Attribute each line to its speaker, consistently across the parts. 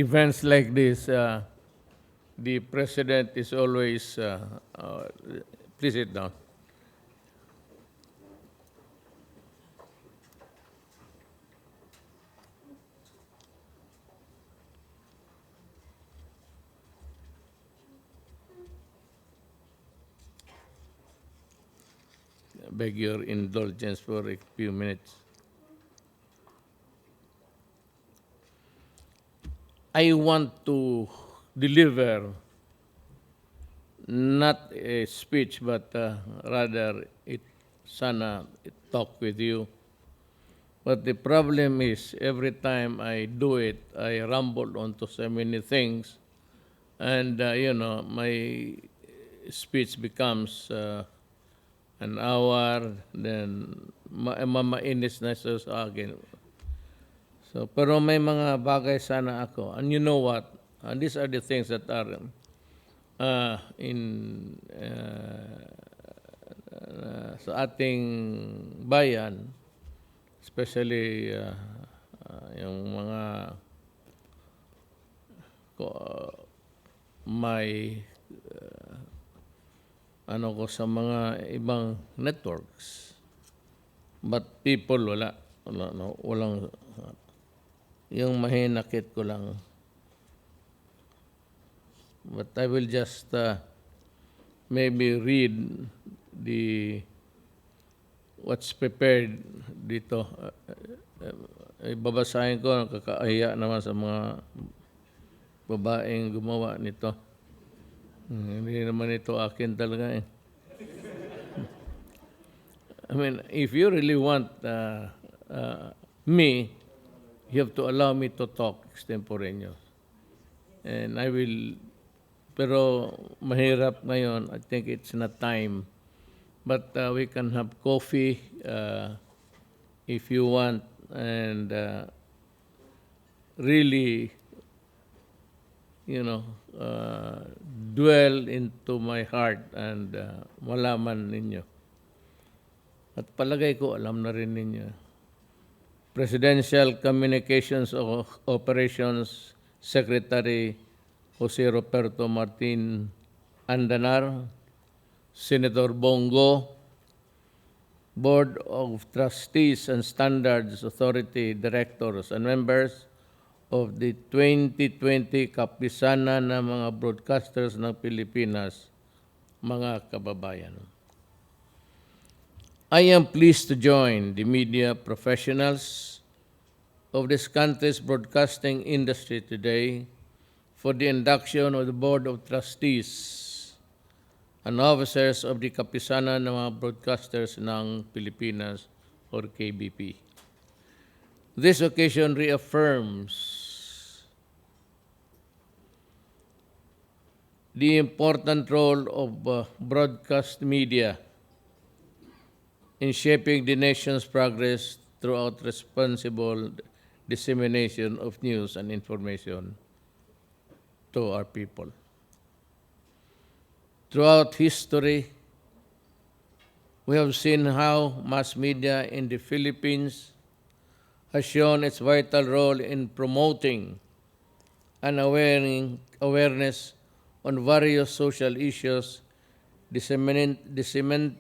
Speaker 1: events like this, the president is always, please sit down. Beg your indulgence for a few minutes. I want to deliver not a speech, but rather sana talk with you. But the problem is, every time I do it, I ramble onto so many things, and my speech becomes an hour, then mamainis na siya sa akin. So, pero may mga bagay sana ako. And you know what? These are the things that are sa ating bayan, especially yung mga may ko sa mga ibang networks. But people, walang, yung mahinakit ko lang. But I will just maybe read what's prepared dito. Babasahin ko, nakakahiya naman sa mga babaeng gumawa nito. Hindi naman ito akin talaga eh. I mean, if you really want me, you have to allow me to talk extemporaneous. And I will, pero mahirap ngayon. I think it's not time. But we can have coffee if you want, and really, dwell into my heart and malaman ninyo. At palagay ko, alam na rin ninyo. Presidential Communications Operations Secretary Jose Roberto Martin Andanar, Senator Bongo, Board of Trustees and Standards Authority Directors and members of the 2020 Kapisanan ng mga Broadcasters ng Pilipinas, mga kababayan. I am pleased to join the media professionals of this country's broadcasting industry today for the induction of the Board of Trustees and officers of the Kapisanan ng mga Broadcasters ng Pilipinas or KBP. This occasion reaffirms the important role of broadcast media in shaping the nation's progress throughout responsible dissemination of news and information to our people. Throughout history, we have seen how mass media in the Philippines has shown its vital role in promoting and awareness on various social issues, disseminating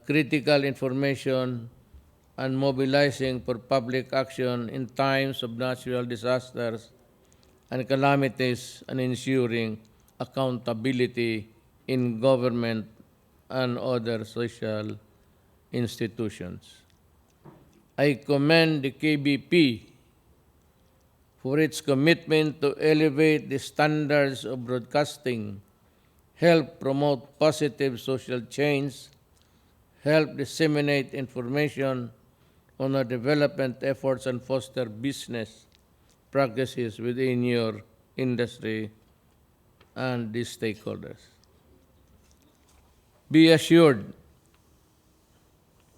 Speaker 1: critical information and mobilizing for public action in times of natural disasters and calamities, and ensuring accountability in government and other social institutions. I commend the KBP for its commitment to elevate the standards of broadcasting, help promote positive social change, help disseminate information on our development efforts, and foster business practices within your industry and the stakeholders. Be assured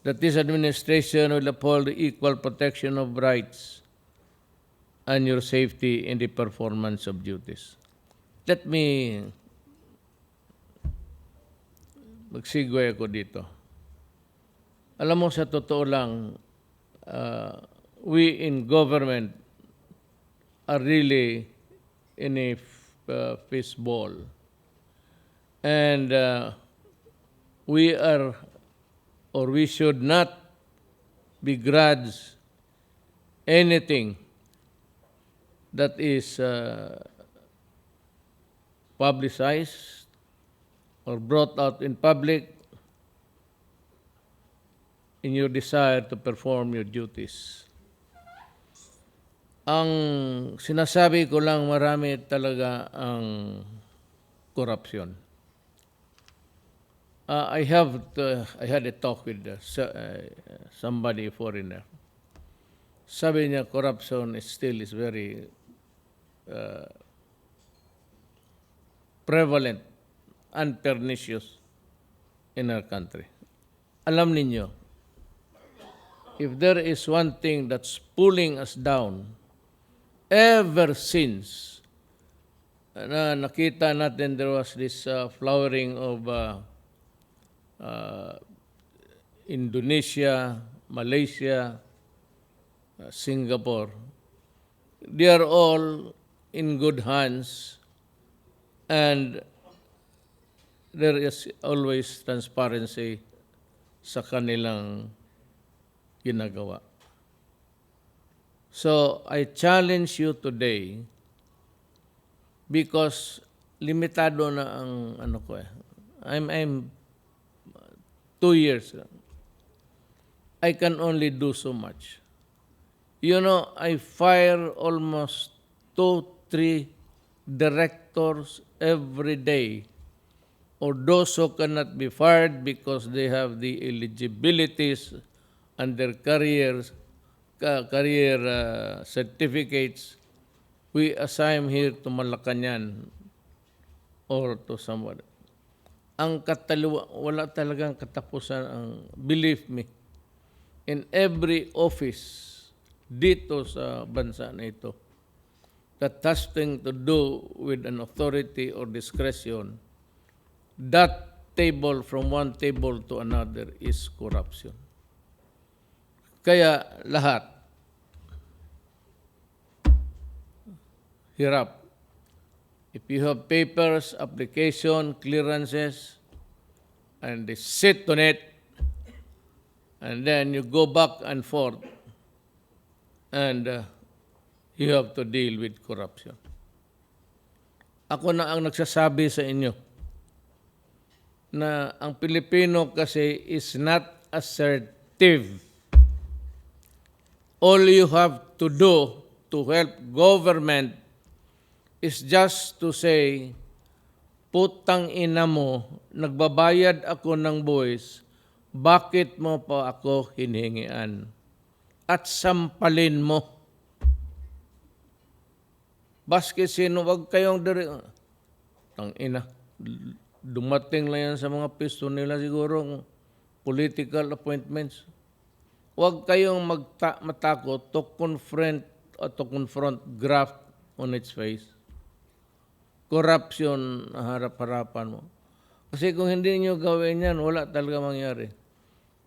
Speaker 1: that this administration will uphold the equal protection of rights and your safety in the performance of duties. Let me magsegue ako dito. Alam mo, sa totoo lang, we in government are really in a fishbowl. And we are, or we should not begrudge anything that is publicized or brought out in public in your desire to perform your duties. Ang sinasabi ko lang, marami talaga ang korupsyon. I had a talk with somebody foreigner. Sabi niya, corruption is very prevalent and pernicious in our country. Alam ninyo, if there is one thing that's pulling us down ever since na nakita natin there was this flowering of Indonesia, Malaysia, Singapore, they are all in good hands and there is always transparency sa kanilang ginagawa. So I challenge you today because limitado na ang ano ko eh. I'm 2 years. I can only do so much. You know, I fire almost 2-3 directors every day, or those who cannot be fired because they have the eligibilities and their career certificates. We assign here to Malacañan or to somebody. Ang wala talagang katapusan ang, believe me, in every office dito sa bansa na ito that has thing to do with an authority or discretion, that table from one table to another is corruption. Kaya lahat, hirap. If you have papers, application, clearances, and they sit on it, and then you go back and forth, and you have to deal with corruption. Ako na ang nagsasabi sa inyo na ang Pilipino kasi is not assertive. All you have to do to help government is just to say, putang ina mo, nagbabayad ako ng buwis, bakit mo pa ako hinihingian? At sampalin mo. Baski sino, wag kayong tang ina, dumating lang yan sa mga pisto nila siguro, political appointments. Wag kayong matakot to confront graft on its face. Corruption na harap-harapan mo. Kasi kung hindi nyo gawin yan, wala talaga mangyari.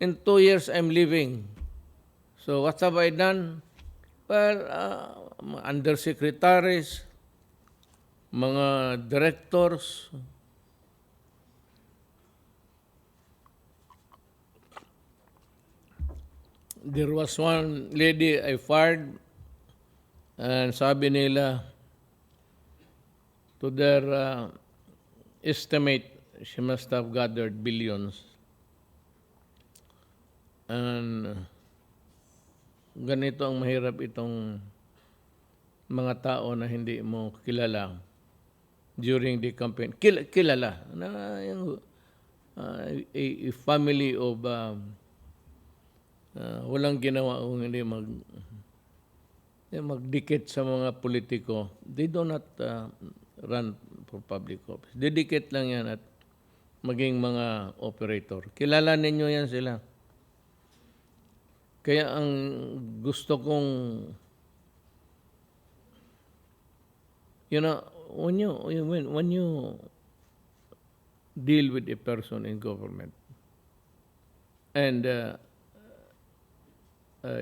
Speaker 1: In 2 years, I'm leaving. So what have I done? Well, undersecretaries, mga directors, there was one lady I fired and sabi nila, to their estimate, she must have gathered billions. And ganito ang mahirap itong mga tao na hindi mo kilala during the campaign. Kilala na yung a family of walang ginawa kung hindi magdikit sa mga politiko. They do not run for public office. Didikit lang yan at maging mga operator. Kilala ninyo yan sila. Kaya ang gusto kong, when you deal with a person in government and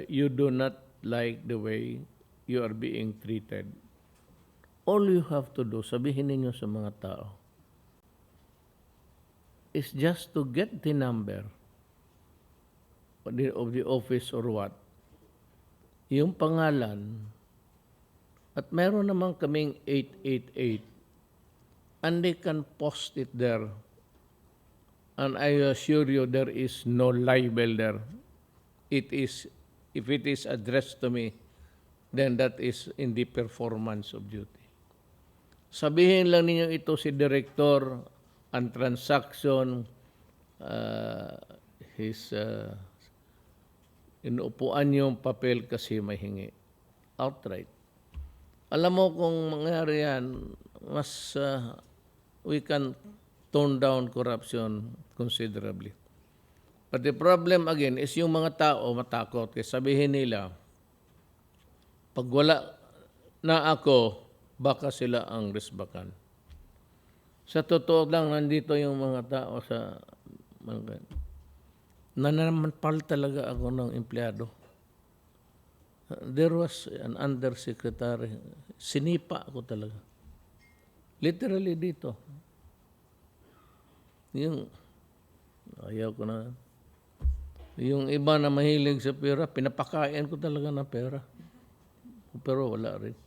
Speaker 1: you do not like the way you are being treated, all you have to do, sabihin ninyo sa mga tao, is just to get the number of the office or what, yung pangalan, at meron naman kaming 888, and they can post it there. And I assure you, there is no libel there. It is, if it is addressed to me, then that is in the performance of duty. Sabihin lang ninyo ito si Director, ang transaction, inuupuan yung papel kasi may hingi. Outright. Alam mo kung mangyari yan, mas we can tone down corruption considerably. But the problem again is yung mga tao matakot kasi sabihin nila, pag wala na ako, baka sila ang risbakan. Sa totoo lang, nandito yung mga tao sa nananampal talaga ako ng empleyado. There was an undersecretary. Sinipa ako talaga. Literally dito. Yung, ayaw ko na. Yung iba na mahilig sa pera, pinapakain ko talaga ng pera. Pero wala rin.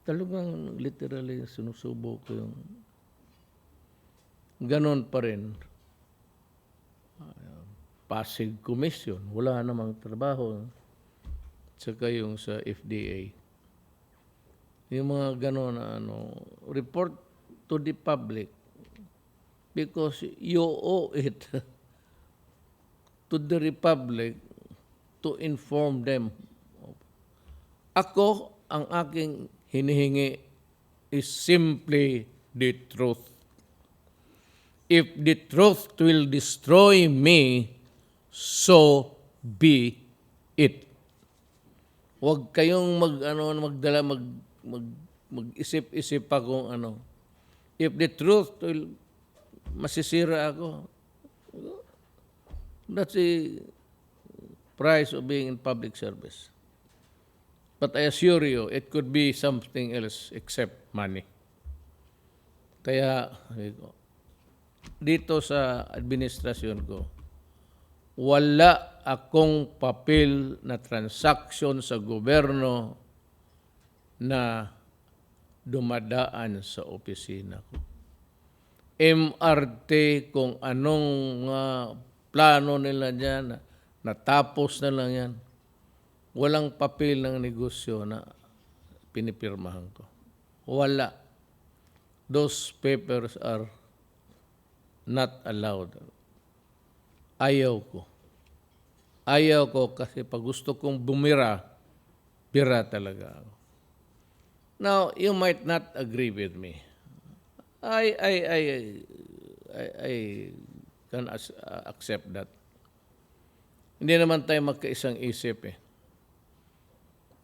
Speaker 1: Talagang literally sinusubo ko yung ganon pa rin. Pasig Commission, wala namang trabaho. Saka yung sa FDA. Yung mga ganon na report to the public because you owe it to the republic to inform them. Ako, ang aking hinihingi is simply the truth. If the truth will destroy me, so be it. Huwag kayong mag-isip-isip pa kung ano. If the truth will masisira ako, that's the price of being in public service. But I assure you, it could be something else except money. Kaya, dito sa administrasyon ko, wala akong papel na transaction sa gobyerno na dumadaan sa opisina ko. MRT, kung anong plano nila dyan, natapos na lang yan. Walang papel ng negosyo na pinipirmahan ko. Wala. Those papers are not allowed. Ayaw ko. Ayaw ko kasi pag gusto kong bumira, bira talaga ako. Now, you might not agree with me. I can accept that. Hindi naman tayo magkaisang isip eh.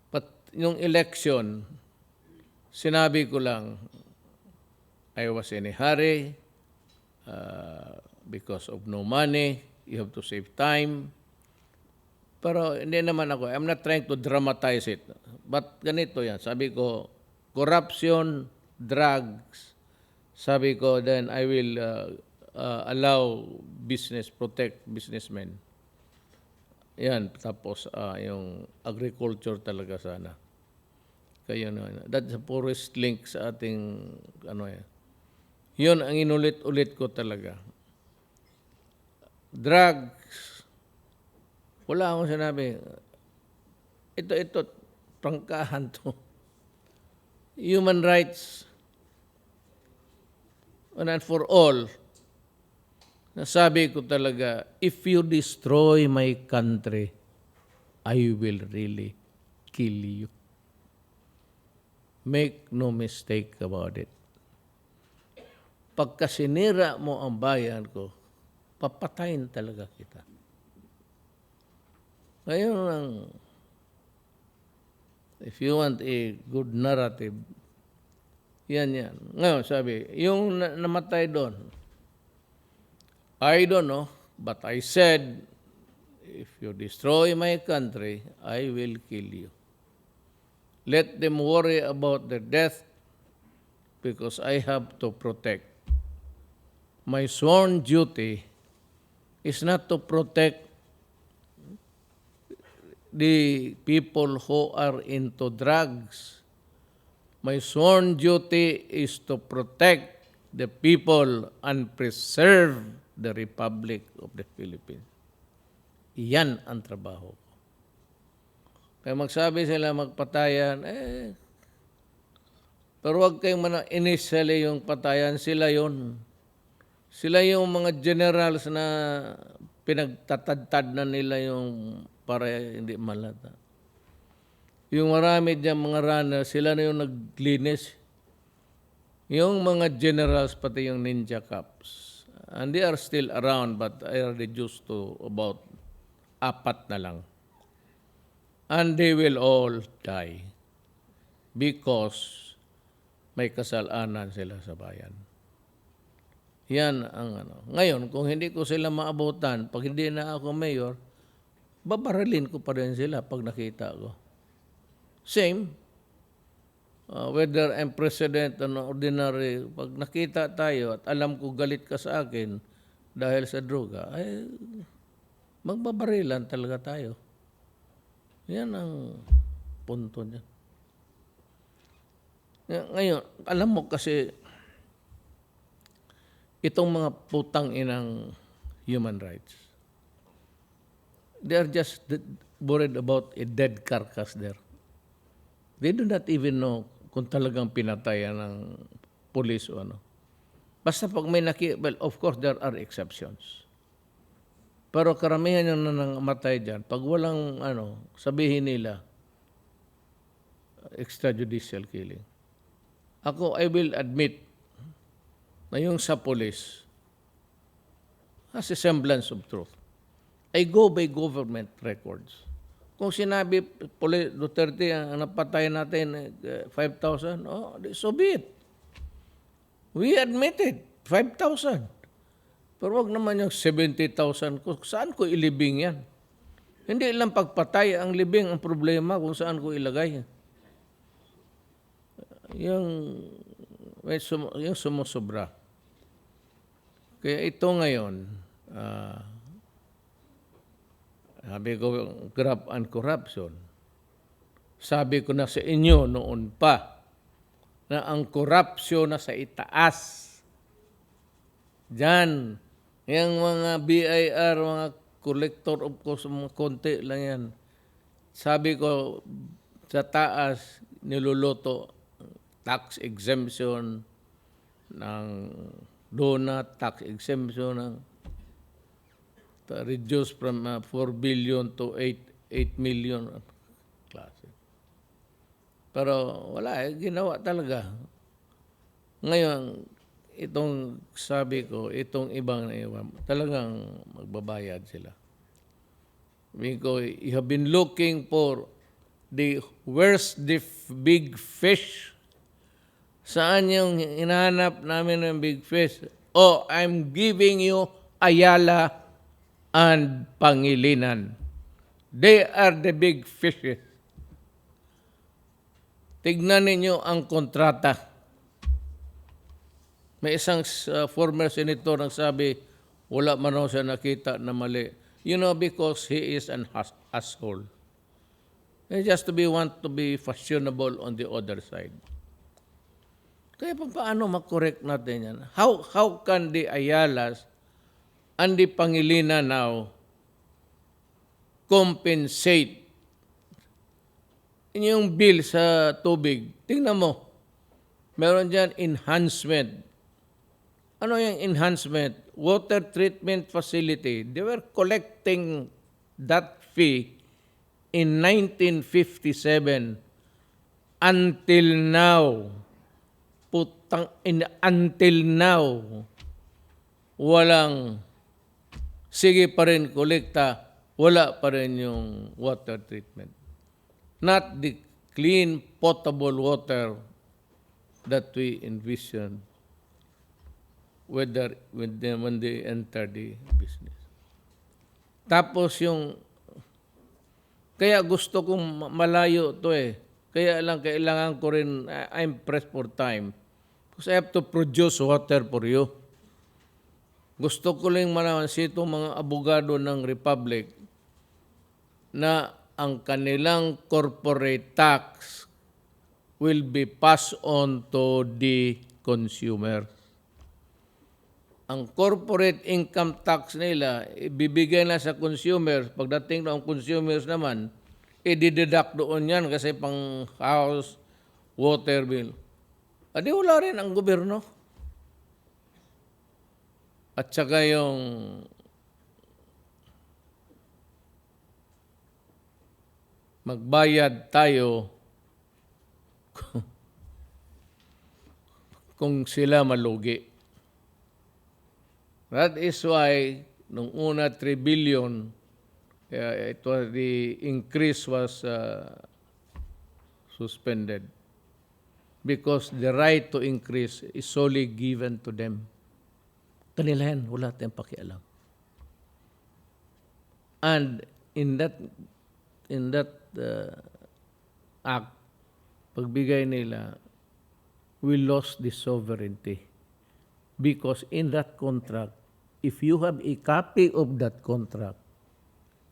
Speaker 1: But yung election, sinabi ko lang, I was in a hurry because of no money. You have to save time. Pero hindi naman ako. I'm not trying to dramatize it. But ganito yan. Sabi ko, corruption, drugs. Sabi ko, then I will allow protect businessmen. Yan. Tapos yung agriculture talaga sana. Kaya that's the poorest link sa ating yan. Yun ang inulit-ulit ko talaga. Drugs. Wala akong sinabi. Ito, prangkahan to. Human rights. And for all, nasabi ko talaga, if you destroy my country, I will really kill you. Make no mistake about it. Pagka sinira mo ang bayan ko, papatayin talaga kita. Ngayon, if you want a good narrative, yan. Ngayon, sabi, yung namatay doon, I don't know, but I said, if you destroy my country, I will kill you. Let them worry about their death because I have to protect. My sworn duty is not to protect the people who are into drugs. My sworn duty is to protect the people and preserve the Republic of the Philippines. Iyan ang trabaho ko. Kaya magsabi sila magpatayan, pero huwag kayong initially yung patayan, sila yon. Sila yung mga generals na pinagtatadtad na nila yung para hindi malata. Yung marami dyan mga runner, sila na yung naglinis. Yung mga generals, pati yung ninja cops. And they are still around but I are reduced to about 4 na lang. And they will all die because may kasalanan sila sa bayan. Yan ang ano. Ngayon, kung hindi ko sila maabutan, pag hindi na ako mayor, babaralin ko pa rin sila pag nakita ko. Same. Whether I'm president or ordinary, pag nakita tayo at alam ko galit ka sa akin dahil sa droga, ay magbabarilan talaga tayo. Yan ang punto niya. Ngayon, alam mo kasi itong mga putang inang human rights, they are just worried about a dead carcass there. They do not even know kung talagang pinatayan ng police o ano. Basta pag may well, of course, there are exceptions. Pero karamihan yung nangamatay dyan, pag walang sabihin nila, extrajudicial killing. Ako, I will admit na yung sa police has a semblance of truth. I go by government records. Kung sinabi, Duterte, ang napatay natin, 5,000, so be it. We admitted, 5,000. Pero wag naman yung 70,000. Saan ko ilibing yan? Hindi lang pagpatay ang libing ang problema kung saan ko ilagay. Yung sumusobra. Kaya ito ngayon, sabi ko, graft and corruption. Sabi ko na sa inyo noon pa na ang korupsyon na sa itaas. Diyan, yung mga BIR, mga collector of course, mga konti lang yan. Sabi ko, sa taas, niluluto, tax exemption ng donut, tax exemption ng reduced from 4 billion to 8 million klase. Pero wala, ginawa talaga. Ngayon, itong sabi ko, itong ibang naiwan, talagang magbabayad sila. Because you have been looking for where's the big fish? Saan yung hinahanap namin ng big fish? I'm giving you Ayala and Pangilinan. They are the big fishes. Tignan ninyo ang kontrata. May isang former senator nagsabi, wala man raw siya nakita na mali. Because he is an asshole. They just want to be fashionable on the other side. Kaya paano makorek natin yan? How can the Ayalas and the Pangilinan now compensate yung bill sa tubig? Tingnan mo, meron dyan enhancement. Ano yung enhancement? Water treatment facility. They were collecting that fee in 1957 until now. Until now, walang sige pa rin kolekta, wala pa rin yung water treatment. Not the clean, potable water that we envision when they enter the business. Tapos yung Kaya gusto kong malayo to eh. Kaya lang kailangan ko rin, I'm pressed for time. Because I have to produce water for you. Gusto ko lang malaman sito mga abogado ng Republic na ang kanilang corporate tax will be passed on to the consumer. Ang corporate income tax nila, ibibigay na sa consumers. Pagdating ng consumers naman, i-deduct doon yan kasi pang house, water bill. Adi wala rin ang gobyerno. At saka yung magbayad tayo kung sila malugi. That is why, nung una 3 billion, it was the increase was suspended because the right to increase is solely given to them. Kanila yan, wala tayong pakialam. And in that act, pagbigay nila, we lost the sovereignty because in that contract, if you have a copy of that contract,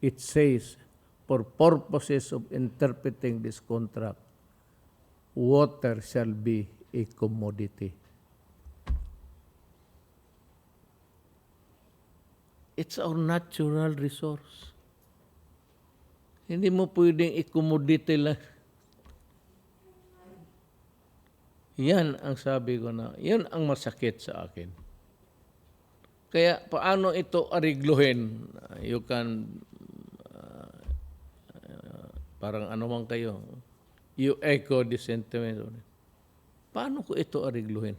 Speaker 1: it says, for purposes of interpreting this contract, water shall be a commodity. It's our natural resource. Hindi mo pwedeng i-commodity lang. Yan ang sabi ko na, yan ang masakit sa akin. Kaya paano ito arigluhin? You can, parang ano man kayo, you echo the sentiment. Paano ko ito arigluhin?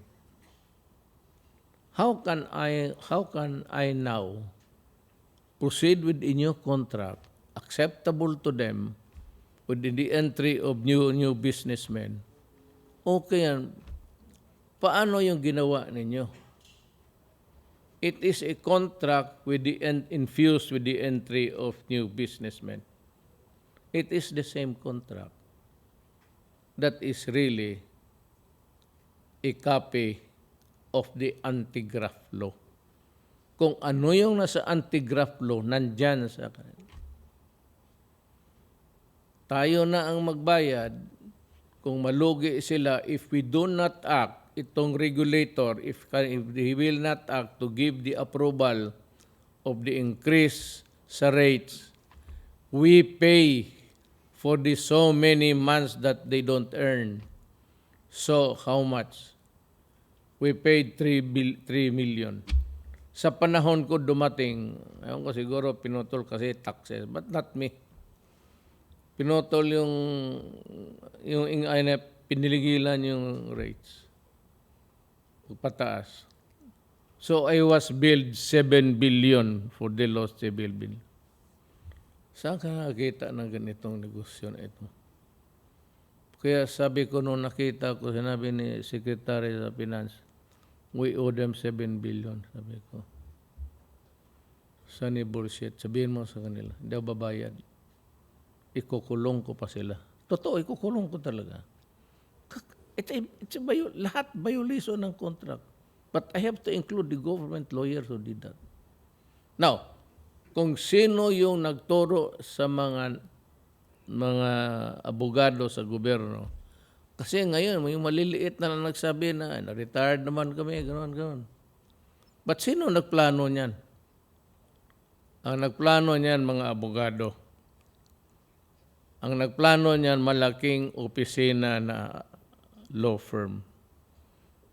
Speaker 1: How can I now proceed with a new contract acceptable to them with the entry of new businessmen? Okay yan. Paano yung ginawa ninyo? It is a contract with infused with the entry of new businessmen. It is the same contract. That is really a copy of the anti-graft law. Kung ano yung nasa anti-graft law, nandyan sa kanila. Tayo na ang magbayad kung malugi sila if we do not act. Itong regulator, if he will not act to give the approval of the increase sa rates, we pay for the so many months that they don't earn. So, how much? We paid 3 million. Sa panahon ko dumating, ayaw ko siguro pinutol kasi taxes, but not me. Pinutol yung piniligilan yung rates. Pataas. So, I was billed 7 billion for the lost civil bill. Saan ka nakakita ng ganitong negosyo na ito? Kaya sabi ko nung nakita ko, sinabi ni Secretary sa Finance, we owe them 7 billion, sabi ko. Saan ni bullshit? Sabihin mo sa kanila, hindi ako babayad. Ikukulong ko pa sila. Totoo, ikukulong ko talaga. Lahat violation ng contract. But I have to include the government lawyers who did that. Now, kung sino yung nagturo sa mga abogado sa gobyerno, kasi ngayon, may maliliit na nagsabi na, na-retired naman kami, gano'n. But sino nagplano niyan? Ang nagplano niyan, mga abogado. Ang nagplano niyan, malaking opisina na law firm.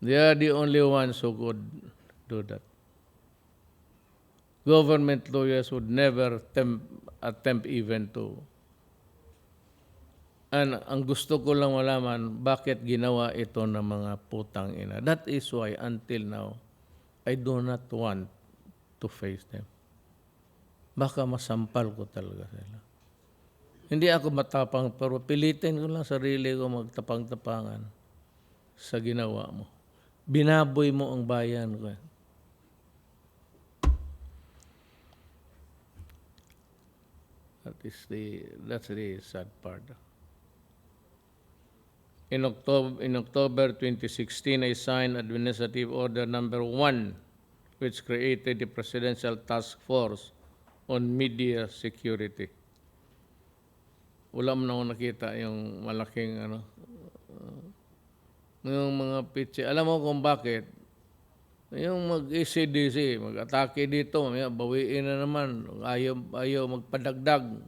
Speaker 1: They are the only ones who could do that. Government lawyers would never attempt even to. And ang gusto ko lang malaman, bakit ginawa ito ng mga putang ina. That is why until now, I do not want to face them. Baka masampal ko talaga sila. Hindi ako matapang, pero pilitin ko lang sarili ko magtapang-tapangan sa ginawa mo. Binaboy mo ang bayan ko. That's the sad part. In October 2016, I signed Administrative Order Number 1, which created the Presidential Task Force on Media Security. Wala mo na ako nakita yung malaking yung mga pitche. Alam mo kung bakit? Yung mag-ECDC, mag-atake dito, may bawiin na naman, ayaw magpadagdag.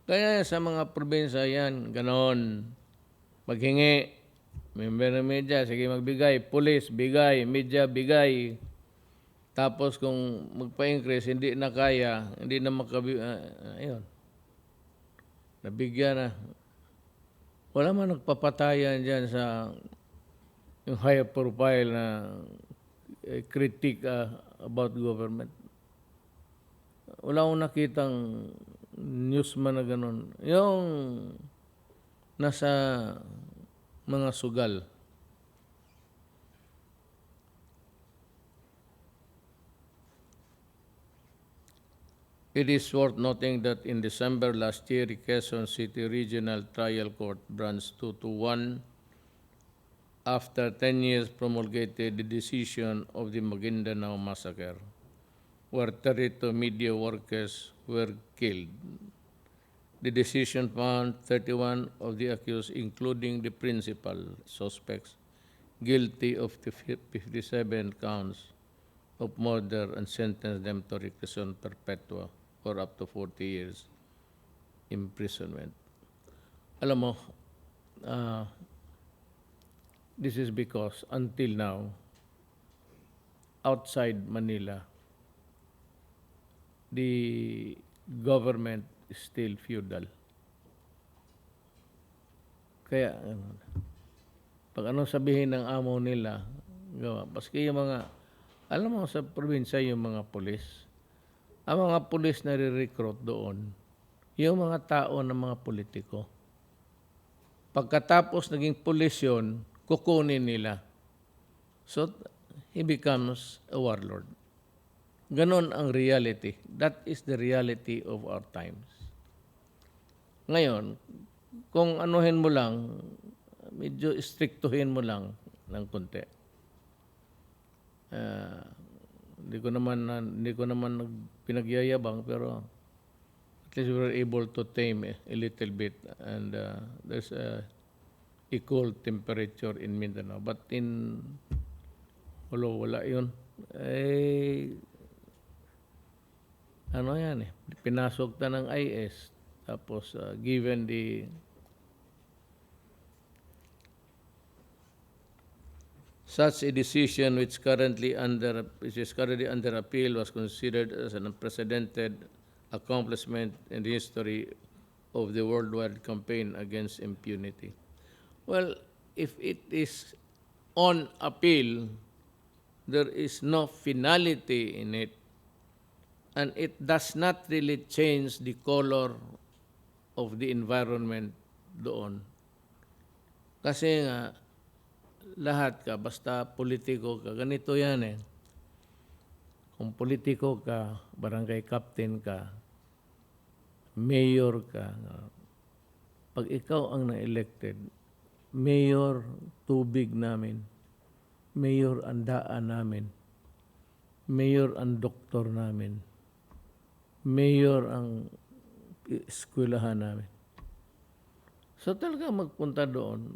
Speaker 1: Kaya sa mga probinsya yan, ganon. Maghingi, member ng media, sige magbigay, police, bigay, media, bigay. Tapos kung magpa-increase, hindi na kaya, hindi na ayun. Nabigyan na. Wala man nagpapatayan dyan sa yung high profile na critique about government. Wala akong nakitang newsman na ganun. Yung nasa mga sugal. It is worth noting that in December last year, the Quezon City Regional Trial Court Branch 221, after 10 years, promulgated the decision of the Maguindanao massacre, where 32 media workers were killed. The decision found 31 of the accused, including the principal suspects, guilty of the 57 counts of murder and sentenced them to reclusion perpetua or up to 40 years imprisonment. Alam mo, this is because until now, outside Manila, the government is still feudal. Kaya, pag anong sabihin ng amo nila, gawa. Paski yung mga, alam mo sa probinsya yung mga pulis, ang mga pulis na re-recruit doon, yung mga tao ng mga politiko. Pagkatapos naging pulis yun, kukunin nila. So, he becomes a warlord. Ganon ang reality. That is the reality of our times. Ngayon, kung anuhin mo lang, medyo strictuhin mo lang ng konti. Hindi ko naman pinagyayabang, pero at least we were able to tame a little bit, and there's a equal temperature in Mindanao. But wala yun. Ano yan pinasok na ng IS, tapos given the such a decision which is currently under appeal was considered as an unprecedented accomplishment in the history of the worldwide campaign against impunity. Well, if it is on appeal, there is no finality in it, and it does not really change the color of the environment doon. Kasi nga, lahat ka, basta politiko ka, ganito yan Kung politiko ka, barangay captain ka, mayor ka, pag ikaw ang na-elected, mayor tubig namin, mayor ang daan namin, mayor ang doktor namin, mayor ang eskwelahan namin. So talaga magpunta doon,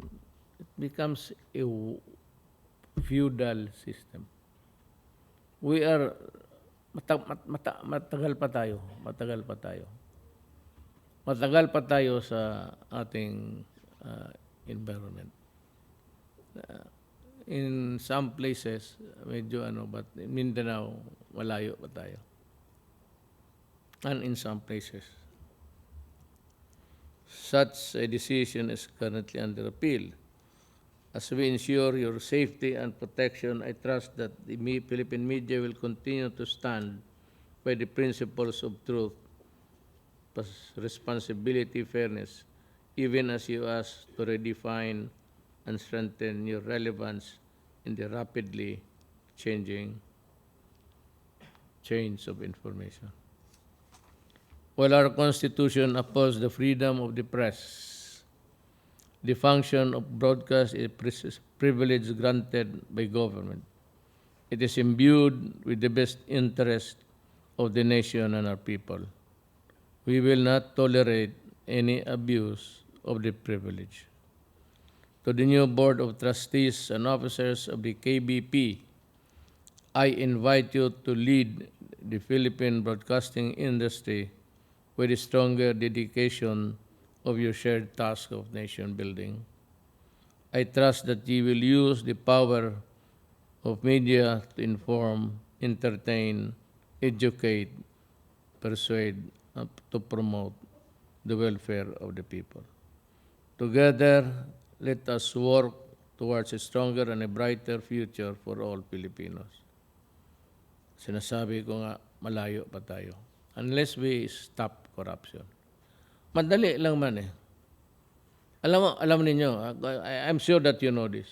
Speaker 1: it becomes a feudal system. We are, matagal pa tayo. Matagal pa tayo sa ating environment. In some places, medyo but in Mindanao, malayo pa tayo. And in some places. Such a decision is currently under appeal. As we ensure your safety and protection, I trust that the Philippine media will continue to stand by the principles of truth, responsibility, fairness, even as you ask to redefine and strengthen your relevance in the rapidly changing chains of information. While our Constitution upholds the freedom of the press, the function of broadcast is a privilege granted by government. It is imbued with the best interest of the nation and our people. We will not tolerate any abuse of the privilege. To the new Board of Trustees and officers of the KBP, I invite you to lead the Philippine broadcasting industry with a stronger dedication of your shared task of nation building. I trust that you will use the power of media to inform, entertain, educate, persuade, and to promote the welfare of the people. Together, let us work towards a stronger and a brighter future for all Filipinos. Sinasabi ko nga, malayo pa tayo. Unless we stop corruption. Madali lang man eh. Alam ninyo, I'm sure that you know this.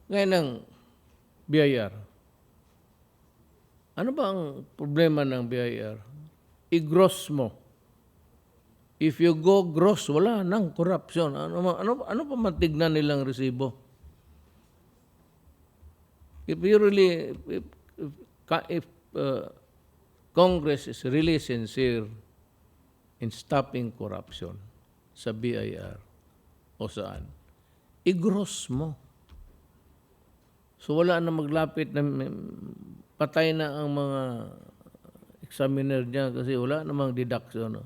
Speaker 1: Ngayon ng BIR. Ano ba ang problema ng BIR? I-gross mo. If you go gross, wala nang corruption. Ano pa matignan nilang resibo? If you really, if Congress is really sincere in stopping corruption sa BIR o saan, i-gross mo. So wala na maglapit na patay na ang mga examiner niya kasi wala namang deduction.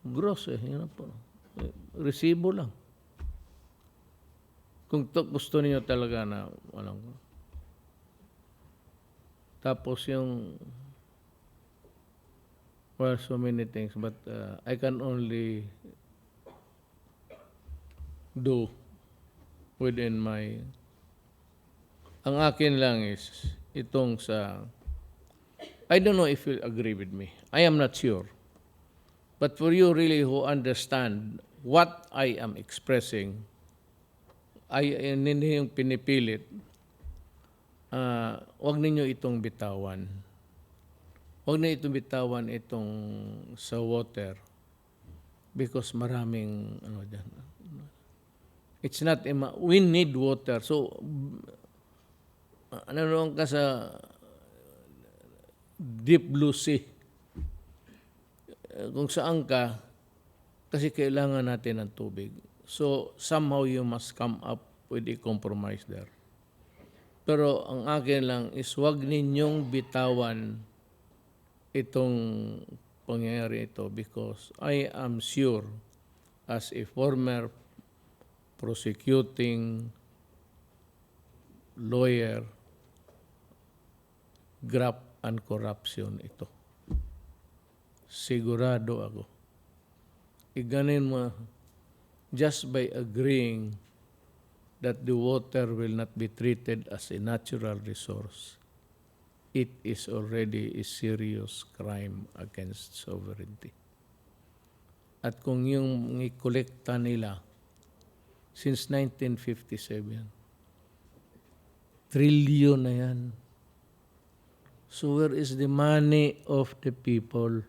Speaker 1: Gross yun po. Resibo lang. Kung gusto niyo talaga na walang. Tapos yung so many things, but I can only do within my. Ang akin lang is itong sa. I don't know if you agree with me. I am not sure. But for you really who understand what I am expressing, hindi yung pinipilit, wag ninyo itong bitawan. Wag na itong bitawan itong sa water because maraming dyan. It's not, we need water. So, naroon ka sa deep blue sea, kung saan ka, kasi kailangan natin ng tubig. So, somehow you must come up with a compromise there. Pero ang akin lang is wag ninyong bitawan itong pangyayari ito because I am sure as a former prosecuting lawyer, graft and corruption ito. Sigurado ako. Iganin mo, just by agreeing that the water will not be treated as a natural resource, it is already a serious crime against sovereignty. At kung yung i-kolekta nila since 1957, trillion na yan. So where is the money of the people?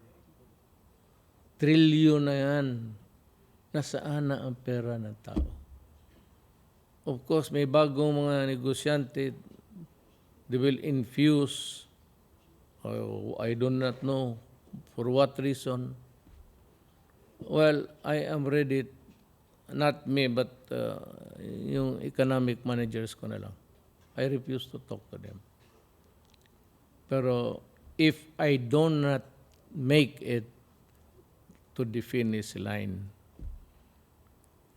Speaker 1: Trillion na yan. Nasaan na ang pera ng tao? Of course, may bagong mga negosyante. They will infuse, I do not know for what reason. Well, I am ready, not me, but yung economic managers ko na lang. I refuse to talk to them. Pero if I do not make it to the finish line,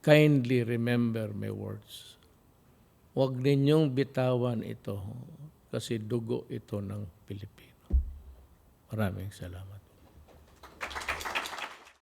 Speaker 1: kindly remember my words. Huwag ninyong bitawan ito kasi dugo ito ng Pilipino. Maraming salamat.